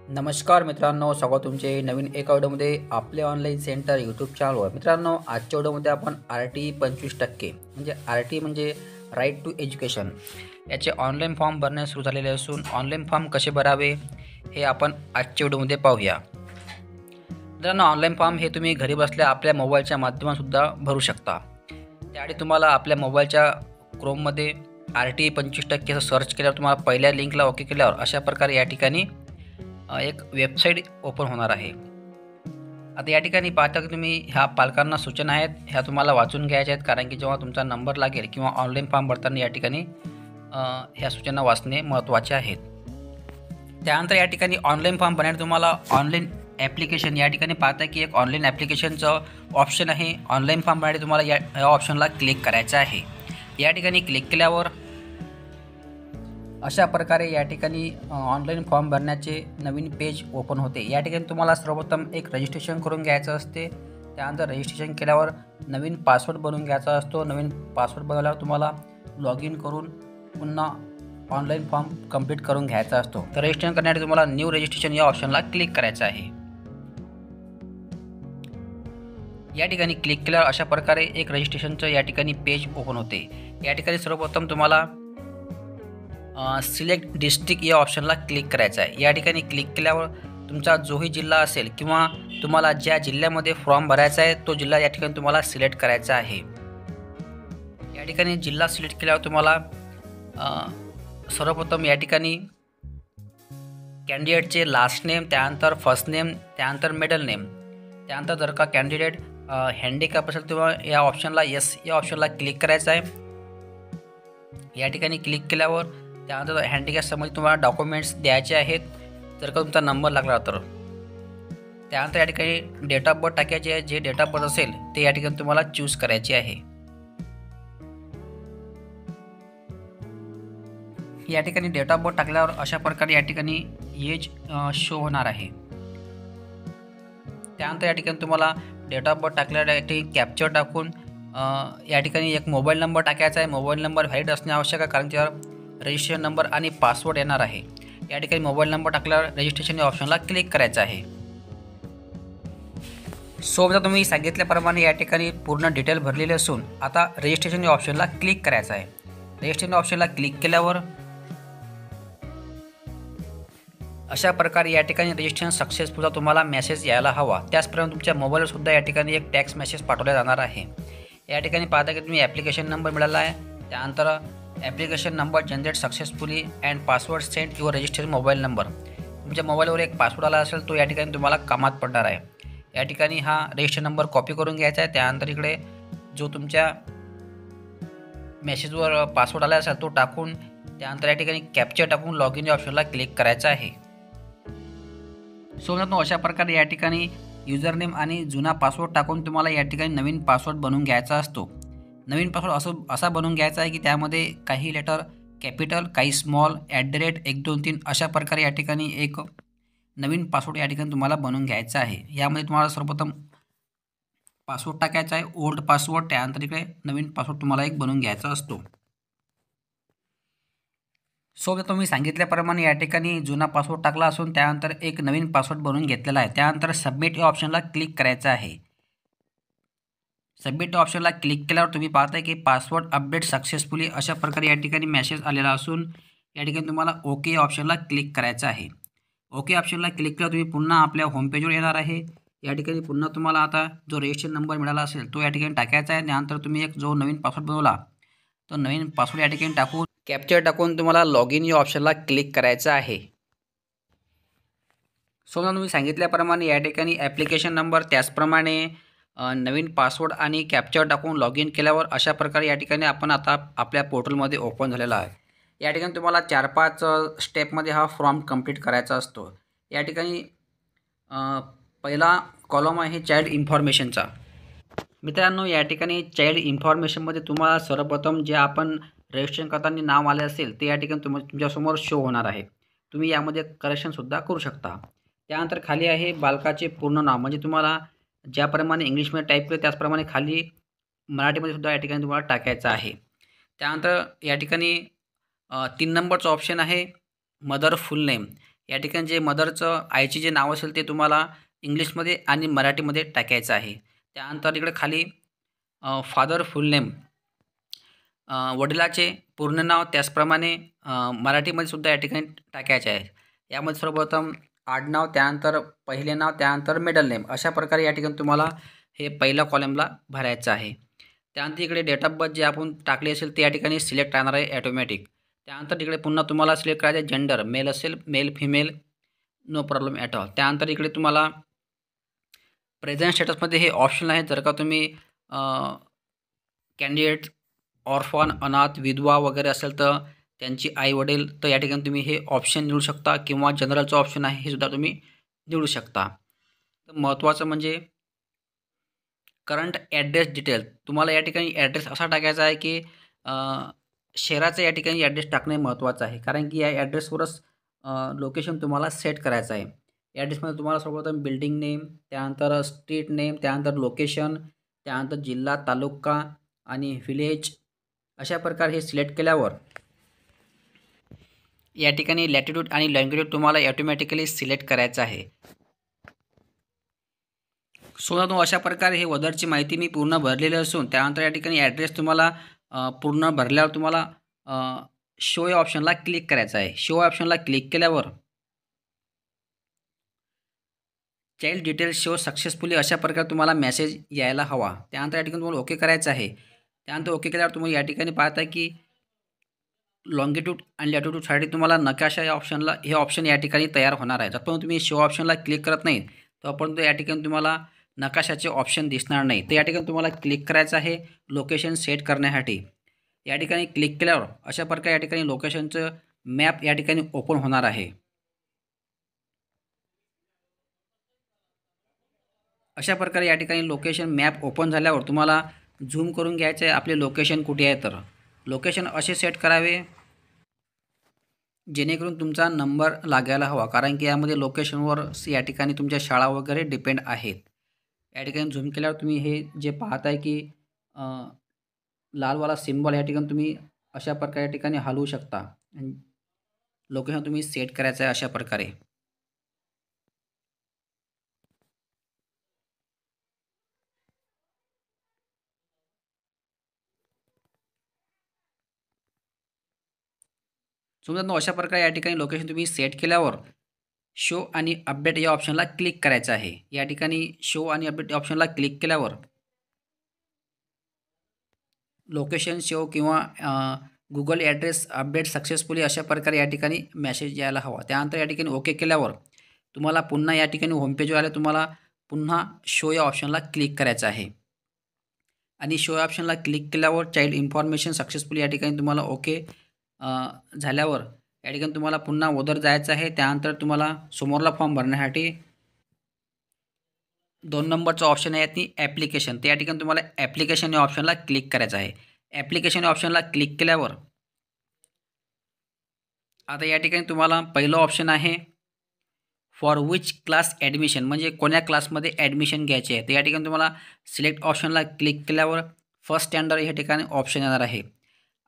नमस्कार मित्रांनो, स्वागत तुमचे नवीन एका व्हिडिओमध्ये आपले ऑनलाईन सेंटर यूट्यूब चॅनलवर. मित्रांनो, आजच्या व्हिडिओमध्ये आपण RT 25% म्हणजे RT म्हणजे राईट टू एज्युकेशन याचे ऑनलाईन फॉर्म भरणे सुरू झालेले असून ऑनलाईन फॉर्म कसे भरावे हे आपण आजच्या व्हिडिओमध्ये पाहूया. मित्रांनो, ऑनलाईन फॉर्म हे तुम्ही घरी बसल्या आपल्या मोबाईलच्या माध्यमातूनसुद्धा भरू शकता. त्यासाठी तुम्हाला आपल्या मोबाईलच्या क्रोममध्ये RT 25% असं सर्च केल्यावर तुम्हाला पहिल्या लिंकला ओके केल्यावर अशा प्रकारे या ठिकाणी एक वेबसाईट ओपन होणार आहे. आता या ठिकाणी पाहता की तुम्ही ह्या पालकांना सूचना आहेत, ह्या तुम्हाला वाचून घ्यायच्या आहेत, कारण की जेव्हा तुमचा नंबर लागेल किंवा ऑनलाईन फॉर्म भरताना या ठिकाणी ह्या सूचना वाचणे महत्त्वाचे आहेत. त्यानंतर या ठिकाणी ऑनलाईन फॉर्म भरण्यासाठी तुम्हाला ऑनलाईन ॲप्लिकेशन या ठिकाणी पाहता की एक ऑनलाईन ॲप्लिकेशनचं ऑप्शन आहे. ऑनलाईन फॉर्म भरण्यासाठी तुम्हाला या ऑप्शनला क्लिक करायचं आहे. या ठिकाणी क्लिक केल्यावर अशा प्रकारे या ठिकाणी ऑनलाईन फॉर्म भरण्याचे नवीन पेज ओपन होते. या ठिकाणी तुम्हाला सर्वप्रथम एक रजिस्ट्रेशन करून घ्यायचं असते. त्यानंतर रजिस्ट्रेशन केल्यावर नवीन पासवर्ड बनवून घ्यायचा असतो. नवीन पासवर्ड बनवल्यावर तुम्हाला लॉग इन करून पुन्हा ऑनलाईन फॉर्म कंप्लीट करून घ्यायचा असतो. तर रजिस्ट्रेशन करण्यासाठी तुम्हाला न्यू रजिस्ट्रेशन या ऑप्शनला क्लिक करायचं आहे. या ठिकाणी क्लिक केल्यावर अशा प्रकारे एक रजिस्ट्रेशनचं या ठिकाणी पेज ओपन होते. या ठिकाणी सर्वप्रथम तुम्हाला सिलेक्ट डिस्ट्रिक्ट या ऑप्शनला क्लिक करायचं आहे. या ठिकाणी क्लिक केल्यावर तुमचा जोही जिल्हा असेल किंवा तुम्हाला ज्या जिल्ह्यामध्ये फॉर्म भरायचा आहे तो जिल्हा या ठिकाणी तुम्हाला सिलेक्ट करायचा आहे. या ठिकाणी जिल्हा सिलेक्ट केल्यावर तुम्हाला सर्वप्रथम या ठिकाणी कॅन्डिडेटचे लास्ट नेम, त्यानंतर फर्स्ट नेम, त्यानंतर मिडल नेम, त्यानंतर जर का कॅन्डिडेट हँडिकॅप असेल तेव्हा या ऑप्शनला येस या ऑप्शनला क्लिक करायचं आहे. या ठिकाणी क्लिक केल्यावर त्यानंतर हँडिकॅप संबंधित तुम्हाला डॉक्युमेंट्स द्यायचे आहेत जर का तुमचा नंबर लागला तर. त्यानंतर या ठिकाणी डेट ऑफ बर्थ टाकायचे आहे. जे डेट ऑफ बर्थ असेल ते या ठिकाणी तुम्हाला चूज करायचे आहे. या ठिकाणी डेट ऑफ बर्थ टाकल्यावर अशा प्रकारे या ठिकाणी एज शो होणार आहे. त्यानंतर या ठिकाणी तुम्हाला डेट ऑफ बर्थ टाकल्यावर या ठिकाणी कॅप्चर टाकून या ठिकाणी एक मोबाईल नंबर टाकायचा आहे. मोबाईल नंबर व्हॅलिड असणे आवश्यक आहे, कारण त्यावर रजिस्ट्रेशन नंबर आणि पासवर्ड येणार आहे. या ठिकाणी मोबाईल नंबर टाकल्यावर रजिस्ट्रेशन या ऑप्शनला क्लिक करायचं आहे. सोबत तुम्ही सांगितल्याप्रमाणे या ठिकाणी पूर्ण डिटेल भरलेली असून आता रजिस्ट्रेशन या ऑप्शनला क्लिक करायचं आहे. रजिस्ट्रेशन ऑप्शनला क्लिक केल्यावर अशा प्रकारे या ठिकाणी रजिस्ट्रेशन सक्सेसफुलचा तुम्हाला मेसेज यायला हवा. त्याचप्रमाणे तुमच्या मोबाईलवर सुद्धा या ठिकाणी एक टॅक्स मेसेज पाठवला जाणार आहे. या ठिकाणी पाहता की तुम्ही ॲप्लिकेशन नंबर मिळाला आहे. त्यानंतर application number generate successfully and password send your registered mobile number. तुमच्या मोबाईलवर एक पासवर्ड आला असेल तो या ठिकाणी तुम्हाला कामात पडणार आहे. या ठिकाणी हा रजिस्टर नंबर कॉपी करून घ्यायचा आहे. त्यानंतर इकडे जो तुमच्या मेसेजवर पासवर्ड आला असेल तो टाकून त्यानंतर या ठिकाणी कॅप्चर टाकून लॉग इन या ऑप्शनला क्लिक करायचं आहे. सो मित्रांनो, अशा प्रकारे या ठिकाणी युजर नेम आणि जुना पासवर्ड टाकून तुम्हाला या ठिकाणी नवीन पासवर्ड बनवून घ्यायचा असतो. नवीन पासवर्ड असा बनवून घ्यायचा आहे की त्यामध्ये काही लेटर कॅपिटल, काही स्मॉल, @ 1 2 3 अशा प्रकारे या ठिकाणी एक नवीन पासवर्ड या ठिकाणी तुम्हाला बनवून घ्यायचा आहे. यामध्ये तुम्हाला सर्वप्रथम पासवर्ड टाकायचा आहे, ओल्ड पासवर्ड. त्यानंतर इकडे नवीन पासवर्ड तुम्हाला एक बनवून घ्यायचा असतो. सोबत तुम्ही सांगितल्याप्रमाणे या ठिकाणी जुना पासवर्ड टाकला असून त्यानंतर एक नवीन पासवर्ड बनवून घेतलेला आहे. त्यानंतर सबमिट या ऑप्शनला क्लिक करायचं आहे. सबमिट ऑप्शनला क्लिक केल्यावर तुम्ही पाहताय की पासवर्ड अपडेट सक्सेसफुली अशा प्रकारे या ठिकाणी मेसेज आलेला असून या ठिकाणी तुम्हाला ओके या ऑप्शनला क्लिक करायचं आहे. ओके ऑप्शनला क्लिक केल्यावर तुम्ही पुन्हा आपल्या होमपेजवर येणार आहे. या ठिकाणी पुन्हा तुम्हाला आता जो रजिस्ट्रेशन नंबर मिळाला असेल तो या ठिकाणी टाकायचा आहे. त्यानंतर तुम्ही एक जो नवीन पासवर्ड बनवला तो नवीन पासवर्ड या ठिकाणी टाकून कॅप्चर टाकून तुम्हाला लॉग इन या ऑप्शनला क्लिक करायचं आहे. सो तुम्ही सांगितल्याप्रमाणे या ठिकाणी ॲप्लिकेशन नंबर, त्याचप्रमाणे नवीन पासवर्ड आणि कॅप्चर टाकून लॉग इन केल्यावर अशा प्रकारे या ठिकाणी आपण आता आपल्या पोर्टलमध्ये ओपन झालेला आहे. या ठिकाणी तुम्हाला 4-5 स्टेपमध्ये हा फॉर्म कंप्लीट करायचा असतो. या ठिकाणी पहिला कॉलम आहे चाइल्ड इन्फॉर्मेशनचा. मित्रांनो, या ठिकाणी चाइल्ड इन्फॉर्मेशनमध्ये तुम्हाला सर्वप्रथम जे आपण रजिस्ट्रेशन करताना नाव आले असेल ते या ठिकाणी तुमच्यासमोर शो होणार आहे. तुम्ही यामध्ये करेक्शनसुद्धा करू शकता. त्यानंतर खाली आहे बालकाचे पूर्ण नाव, म्हणजे तुम्हाला ज्याप्रमाणे इंग्लिशमध्ये टाईप केलं त्याचप्रमाणे खाली मराठीमध्ये सुद्धा या ठिकाणी तुम्हाला टाकायचं आहे. त्यानंतर या ठिकाणी 3 नंबरचा ऑप्शन आहे मदर फुल नेम. या ठिकाणी जे मदरचं आईचे जे नाव असेल ते तुम्हाला इंग्लिशमध्ये आणि मराठीमध्ये टाकायचं आहे. त्यानंतर इकडे खाली फादर फुल नेम, वडिलाचे पूर्ण नाव, त्याचप्रमाणे मराठीमध्ये सुद्धा या ठिकाणी टाकायचे आहे. यामध्ये सर्वप्रथम आडनाव, त्यानंतर पहिले नाव, त्यानंतर मिडल नेम, अशा प्रकारे या ठिकाणी तुम्हाला हे पहिल्या कॉलमला भरायचं आहे. त्यानंतर इकडे डेट ऑफ बर्थ जे आपण टाकले असेल ते या ठिकाणी सिलेक्ट राहणार आहे ॲटोमॅटिक. त्यानंतर इकडे पुन्हा तुम्हाला सिलेक्ट करायचं आहे जेंडर, मेल असेल male, female, no problem at all. त्यानंतर इकडे तुम्हाला प्रेझेंट स्टेटसमध्ये हे ऑप्शन आहे. जर का तुम्ही कॅन्डिडेट ऑर्फन, अनाथ, विधवा वगैरे असेल तर त्यांची आई वडील, तर या ठिकाणी तुम्ही हे ऑप्शन निवडू शकता, किंवा जनरलचं ऑप्शन आहे हे सुद्धा तुम्ही निवडू शकता. तर महत्त्वाचं म्हणजे करंट ॲड्रेस डिटेल, तुम्हाला या ठिकाणी ॲड्रेस असा टाकायचा आहे की शहराचं या ठिकाणी ॲड्रेस टाकणे महत्त्वाचं आहे, कारण की या ॲड्रेसवरच लोकेशन तुम्हाला सेट करायचं आहे. ॲड्रेसमध्ये तुम्हाला सर्वप्रथम बिल्डिंग नेम, त्यानंतर स्ट्रीट नेम, त्यानंतर लोकेशन, त्यानंतर जिल्हा, तालुका आणि विलेज, अशा प्रकारे हे सिलेक्ट केल्यावर या ठिकाणी लॅटिट्यूड आणि लॉंगिट्यूड तुम्हाला ॲटोमॅटिकली सिलेक्ट करायचं आहे. सो अशा प्रकारे हे वदरची माहिती मी पूर्ण भरलेली असून त्यानंतर या ठिकाणी ॲड्रेस तुम्हाला पूर्ण भरल्यावर तुम्हाला शो या ऑप्शनला क्लिक करायचं आहे. शो ऑप्शनला क्लिक केल्यावर चाइल्ड डिटेल्स शो सक्सेसफुली अशा प्रकारे तुम्हाला मेसेज यायला हवा. त्यानंतर या ठिकाणी तुम्हाला ओके करायचं आहे. त्यानंतर ओके केल्यावर तुम्ही या ठिकाणी पाहता की लॉंगिट्यूड आणि लॅटिट्यूडसाठी तुम्हाला नकाशा या ऑप्शनला हे ऑप्शन या ठिकाणी तयार होणार आहे. जोपर्यंत तुम्ही शो ऑप्शनला क्लिक करत नाही तोपर्यंत या ठिकाणी तुम्हाला नकाशाचे ऑप्शन दिसणार नाही. तर या ठिकाणी तुम्हाला क्लिक करायचं आहे लोकेशन सेट करण्यासाठी. या ठिकाणी क्लिक केल्यावर अशा प्रकारे या ठिकाणी लोकेशनचं मॅप या ठिकाणी ओपन होणार आहे. अशा प्रकारे या ठिकाणी लोकेशन मॅप ओपन झाल्यावर तुम्हाला झूम करून घ्यायचं आहे आपले लोकेशन कुठे आहे. तर लोकेशन असे सेट करावे जेणेकरून तुमचा नंबर लागायला हवा, कारण की यामध्ये लोकेशनवर या ठिकाणी तुमच्या शाळा वगैरे डिपेंड आहेत. या ठिकाणी झूम केल्यावर तुम्ही हे जे पाहताय की लालवाला सिम्बॉल या ठिकाणी तुम्ही अशा प्रकारे या ठिकाणी हलवू शकता. लोकेशन तुम्ही सेट करायचं आहे अशा प्रकारे. समजा अशा प्रकारे या ठिकाणी लोकेशन तुम्ही सेट केल्यावर शो आणि अपडेट या ऑप्शनला क्लिक करायचं आहे. या ठिकाणी शो आणि अपडेट या ऑप्शनला क्लिक केल्यावर लोकेशन शो किंवा गुगल ॲड्रेस अपडेट सक्सेसफुली अशा प्रकारे या ठिकाणी मेसेज यायला हवा. त्यानंतर या ठिकाणी ओके केल्यावर तुम्हाला पुन्हा या ठिकाणी होमपेजवर आले तुम्हाला पुन्हा शो या ऑप्शनला क्लिक करायचं आहे. आणि शो या ऑप्शनला क्लिक केल्यावर चाइल्ड इन्फॉर्मेशन सक्सेसफुली या ठिकाणी तुम्हाला ओके झाल्यावर या ठिकाणी तुम्हाला पुन्हा ओदर जायचं आहे. त्यानंतर तुम्हाला समोरला फॉर्म भरण्यासाठी 2 नंबरचं ऑप्शन आहे ती ॲप्लिकेशन. तर या ठिकाणी तुम्हाला ॲप्लिकेशन या ऑप्शनला क्लिक करायचं आहे. ॲप्लिकेशन या ऑप्शनला क्लिक केल्यावर आता या ठिकाणी तुम्हाला पहिलं ऑप्शन आहे फॉर विच क्लास ॲडमिशन, म्हणजे कोण्या क्लासमध्ये ॲडमिशन घ्यायचे आहे. तर या ठिकाणी तुम्हाला सिलेक्ट ऑप्शनला क्लिक केल्यावर फर्स्ट स्टँडर्ड या ठिकाणी ऑप्शन येणार आहे.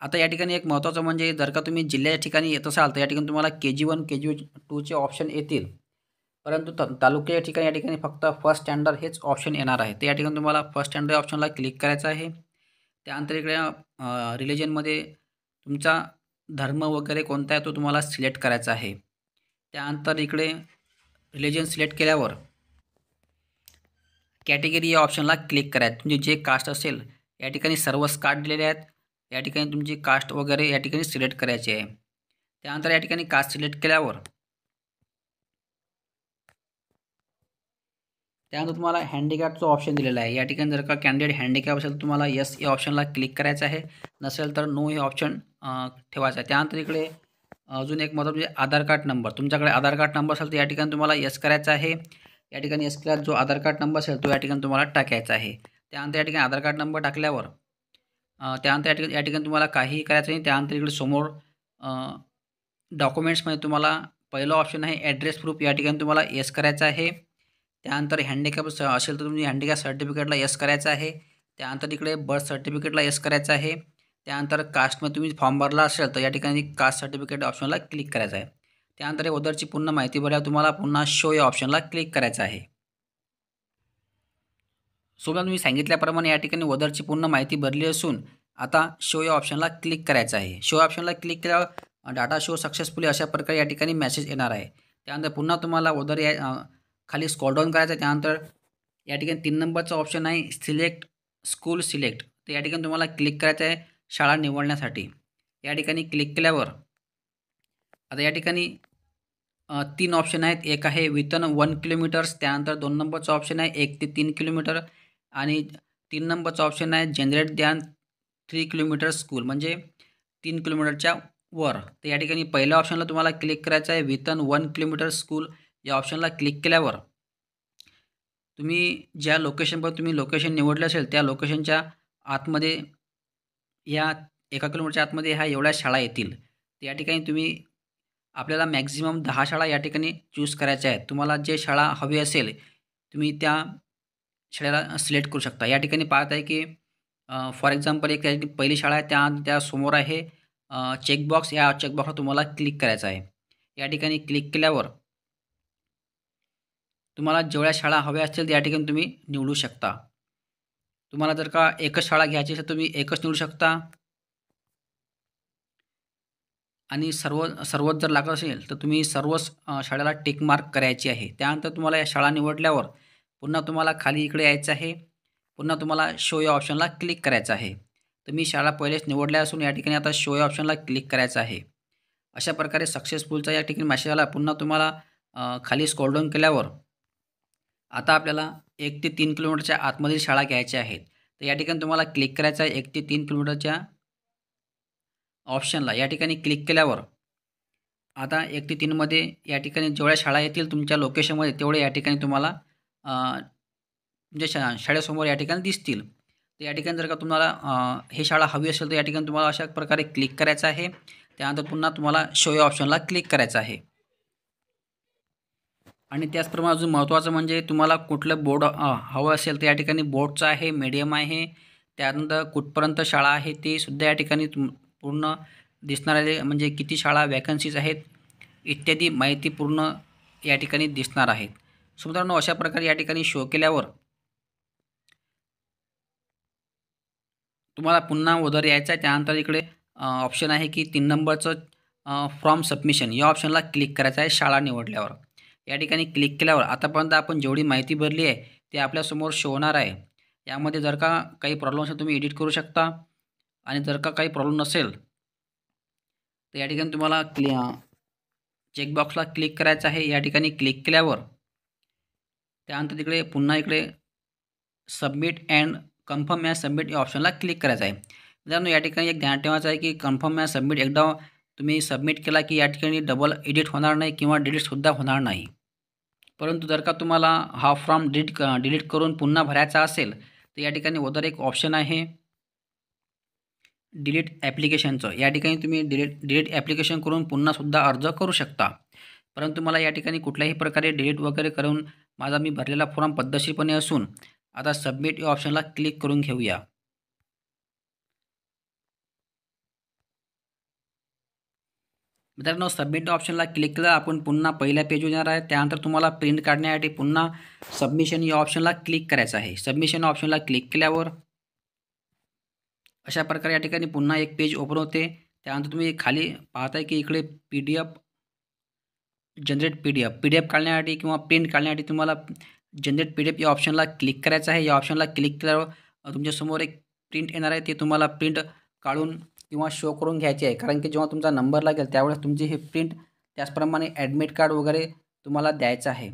आता या ठिकाणी एक महत्त्वाचं म्हणजे जर का तुम्ही जिल्ह्याच्या ठिकाणी येत असाल तर या ठिकाणी तुम्हाला KG1 KG2चे ऑप्शन येतील, परंतु तालुक्याच्या ठिकाणी या ठिकाणी फक्त फर्स्ट स्टँडर्ड हेच ऑप्शन येणार आहे. तर या ठिकाणी तुम्हाला फर्स्ट स्टँडर्ड ऑप्शनला क्लिक करायचं आहे. त्यानंतर इकडे रिलिजनमध्ये तुमचा धर्म वगैरे कोणता आहे तो तुम्हाला सिलेक्ट करायचा आहे. त्यानंतर इकडे रिलिजन सिलेक्ट केल्यावर कॅटेगरी या ऑप्शनला क्लिक करायचं. म्हणजे जे कास्ट असेल या ठिकाणी सर्वच कास्ट दिलेले आहेत. या ठिकाणी तुमची कास्ट वगैरे या ठिकाणी सिलेक्ट करायची आहे. त्यानंतर या ठिकाणी कास्ट सिलेक्ट केल्यावर त्यानंतर तुम्हाला हँडिकॅपचं ऑप्शन दिलेलं आहे. या ठिकाणी जर का कॅन्डिडेट हँडिकॅप असेल तर तुम्हाला यस या ऑप्शनला क्लिक करायचं आहे, नसेल तर नो हे ऑप्शन ठेवायचं आहे. त्यानंतर इकडे अजून एक महत्त्वाचं म्हणजे आधार कार्ड नंबर. तुमच्याकडे आधार कार्ड नंबर असेल तर या ठिकाणी तुम्हाला यस करायचं आहे. या ठिकाणी यस केल्यावर जो आधार कार्ड नंबर असेल तो या ठिकाणी तुम्हाला टाकायचा आहे. त्यानंतर या ठिकाणी आधार कार्ड नंबर टाकल्यावर त्यानंतर या ठिकाणी तुम्हाला काहीही करायचं नाही. त्यानंतर इकडे समोर डॉक्युमेंट्समध्ये तुम्हाला पहिलं ऑप्शन आहे ॲड्रेस प्रूफ, या ठिकाणी तुम्हाला यस करायचं आहे. त्यानंतर हँडिकॅप असेल तर तुम्ही हँडिकॅप सर्टिफिकेटला यस करायचं आहे. त्यानंतर इकडे बर्थ सर्टिफिकेटला यस करायचं आहे. त्यानंतर कास्टमध्ये तुम्ही फॉर्म भरला असेल तर या ठिकाणी कास्ट सर्टिफिकेट ऑप्शनला क्लिक करायचं आहे. त्यानंतर ओदरची पूर्ण माहिती भरल्यावर तुम्हाला पुन्हा शो या ऑप्शनला क्लिक करायचं आहे. सोबत मी सांगितल्याप्रमाणे या ठिकाणी ओदरची पूर्ण माहिती भरली असून आता शो या ऑप्शनला क्लिक करायचं आहे. शो ऑप्शनला क्लिक केल्यावर डाटा शो सक्सेसफुली अशा प्रकारे या ठिकाणी मेसेज येणार आहे. त्यानंतर पुन्हा तुम्हाला ओदर या खाली स्क्रॉल डाऊन करायचं आहे. त्यानंतर या ठिकाणी 3 नंबरचा ऑप्शन आहे सिलेक्ट स्कूल सिलेक्ट. तर या ठिकाणी तुम्हाला क्लिक करायचं आहे शाळा निवडण्यासाठी. या ठिकाणी क्लिक केल्यावर आता या ठिकाणी 3 ऑप्शन आहेत. एक आहे विथन 1 किलोमीटर्स, त्यानंतर 2 नंबरचा ऑप्शन आहे 1 ते 3 किलोमीटर आणि 3 नंबरचा ऑप्शन आहे जनरेट दॅन 3 किलोमीटर स्कूल, म्हणजे 3 किलोमीटरच्या वर. तर या ठिकाणी पहिल्या ऑप्शनला तुम्हाला क्लिक करायचं आहे विथन 1 किलोमीटर स्कूल. या ऑप्शनला क्लिक केल्यावर तुम्ही ज्या लोकेशनवर तुम्ही लोकेशन निवडलं असेल त्या लोकेशनच्या आतमध्ये या 1 किलोमीटरच्या आतमध्ये ह्या एवढ्या शाळा येतील. तर या ठिकाणी तुम्ही आपल्याला मॅक्झिमम 10 शाळा या ठिकाणी चूज करायच्या आहेत. तुम्हाला जे शाळा हवी असेल तुम्ही त्या शाळेला सिलेक्ट करू शकता. या ठिकाणी पाहत आहे की फॉर एक्झाम्पल एक पहिली शाळा आहे त्यासमोर आहे चेकबॉक्स. या चेकबॉक्सला तुम्हाला क्लिक करायचं आहे. या ठिकाणी क्लिक केल्यावर तुम्हाला जेवढ्या शाळा हव्या असतील त्या ठिकाणी तुम्ही निवडू शकता. तुम्हाला जर का एकच शाळा घ्यायची असेल तर तुम्ही एकच निवडू शकता आणि सर्वच जर लागत असेल तर तुम्ही सर्वच शाळेला टिक मार्क करायची आहे. त्यानंतर तुम्हाला या शाळा निवडल्यावर पुन्हा तुम्हाला खाली इकडे यायचं आहे. पुन्हा तुम्हाला शो या ऑप्शनला क्लिक करायचं आहे. तर मी शाळा पहिलेच निवडल्या असून या ठिकाणी आता शो या ऑप्शनला क्लिक करायचं आहे. अशा प्रकारे सक्सेसफुलचा या ठिकाणी मेसेज आला. पुन्हा तुम्हाला खाली स्क्रॉल डाऊन केल्यावर आता आपल्याला 1 ते 3 किलोमीटरच्या आतमधील शाळा घ्यायच्या आहेत. तर या ठिकाणी तुम्हाला क्लिक करायचं आहे 1 ते 3 किलोमीटरच्या ऑप्शनला. या ठिकाणी क्लिक केल्यावर आता 1 ते 3मध्ये या ठिकाणी जेवढ्या शाळा येतील तुमच्या लोकेशनमध्ये तेवढे या ठिकाणी तुम्हाला म्हणजे शाळेसमोर या ठिकाणी दिसतील. तर या ठिकाणी जर का तुम्हाला ही शाळा हवी असेल तर या ठिकाणी तुम्हाला अशा प्रकारे क्लिक करायचं आहे. त्यानंतर पुन्हा तुम्हाला शो या ऑप्शनला क्लिक करायचं आहे. आणि त्याचप्रमाणे अजून महत्त्वाचं म्हणजे तुम्हाला कुठलं बोर्ड हवं असेल तर या ठिकाणी बोर्डचं आहे, मीडियम आहे, त्यानंतर कुठपर्यंत शाळा आहे ते सुद्धा या ठिकाणी पूर्ण दिसणारे, म्हणजे किती शाळा वॅकन्सीज आहेत इत्यादी माहिती पूर्ण या ठिकाणी दिसणार आहेत. सो मित्रांनो, अशा प्रकारे या ठिकाणी शो केल्यावर तुम्हाला पुन्हा ओदर यायचं आहे. त्यानंतर इकडे ऑप्शन आहे की 3 नंबरचं फ्रॉम सबमिशन या ऑप्शनला क्लिक करायचं आहे शाळा निवडल्यावर. या ठिकाणी क्लिक केल्यावर आतापर्यंत आपण जेवढी माहिती भरली आहे ते आपल्यासमोर शो होणार आहे. यामध्ये जर का काही प्रॉब्लेम असेल तुम्ही एडिट करू शकता आणि जर का काही प्रॉब्लेम नसेल तर या ठिकाणी तुम्हाला चेकबॉक्सला क्लिक करायचं आहे. या ठिकाणी क्लिक केल्यावर त्यानंतर तिकडे पुन्हा इकडे सबमिट अँड कन्फर्म या सबमिट या ऑप्शनला क्लिक करायचं आहे. मित्रांनो, या ठिकाणी एक ध्यान ठेवायचं आहे की कन्फर्म या सबमिट एकदा तुम्ही सबमिट केला की या ठिकाणी डबल एडिट होणार नाही किंवा डिलीटसुद्धा होणार नाही. परंतु जर का तुम्हाला हा फॉर्म डिलीट करून पुन्हा भरायचा असेल तर या ठिकाणी ओदर एक ऑप्शन आहे डिलीट ॲप्लिकेशनचं. या ठिकाणी तुम्ही डिलीट ॲप्लिकेशन करून पुन्हासुद्धा अर्ज करू शकता. परंतु मला या ठिकाणी कुठल्याही प्रकारे डिलीट वगैरे करून माझा मी भरलेला फॉर्म पद्धतशीरपणे असून आता सबमिट या ऑप्शनला क्लिक करून घेऊया. मित्रांनो, सबमिट ऑप्शनला क्लिक केलं आपण पुन्हा पहिल्या पेजवर येणार आहे. त्यानंतर तुम्हाला प्रिंट काढण्यासाठी पुन्हा सबमिशन या ऑप्शनला क्लिक करायचं आहे. सबमिशन ऑप्शनला क्लिक केल्यावर अशा प्रकारे या ठिकाणी पुन्हा एक पेज ओपन होते. त्यानंतर तुम्ही खाली पाहताय की इकडे जनरेट पी डी एफ काढण्यासाठी किंवा प्रिंट काढण्यासाठी तुम्हाला जनरेट PDF या ऑप्शनला क्लिक करायचं आहे. या ऑप्शनला क्लिक केल्यावर तुमच्यासमोर एक प्रिंट येणार आहे. ते तुम्हाला प्रिंट काढून किंवा शो करून घ्यायची आहे. कारण की जेव्हा तुमचा नंबर लागेल त्यावेळेस तुमची ही प्रिंट त्याचप्रमाणे ॲडमिट कार्ड वगैरे तुम्हाला द्यायचं आहे.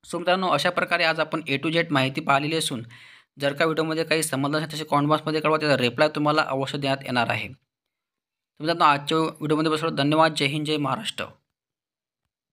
सो मित्रांनो, अशा प्रकारे आज आपण A to Z माहिती पाहिलेली असून जर का व्हिडिओमध्ये काही समजलं असेल तसे कॉमेंट बॉक्समध्ये कळवा. त्याचा रिप्लाय तुम्हाला अवश्य देण्यात येणार आहे. मित्रांनो, आजच्या व्हिडिओमध्ये बसलो. धन्यवाद. जय हिंद, जय महाराष्ट्र.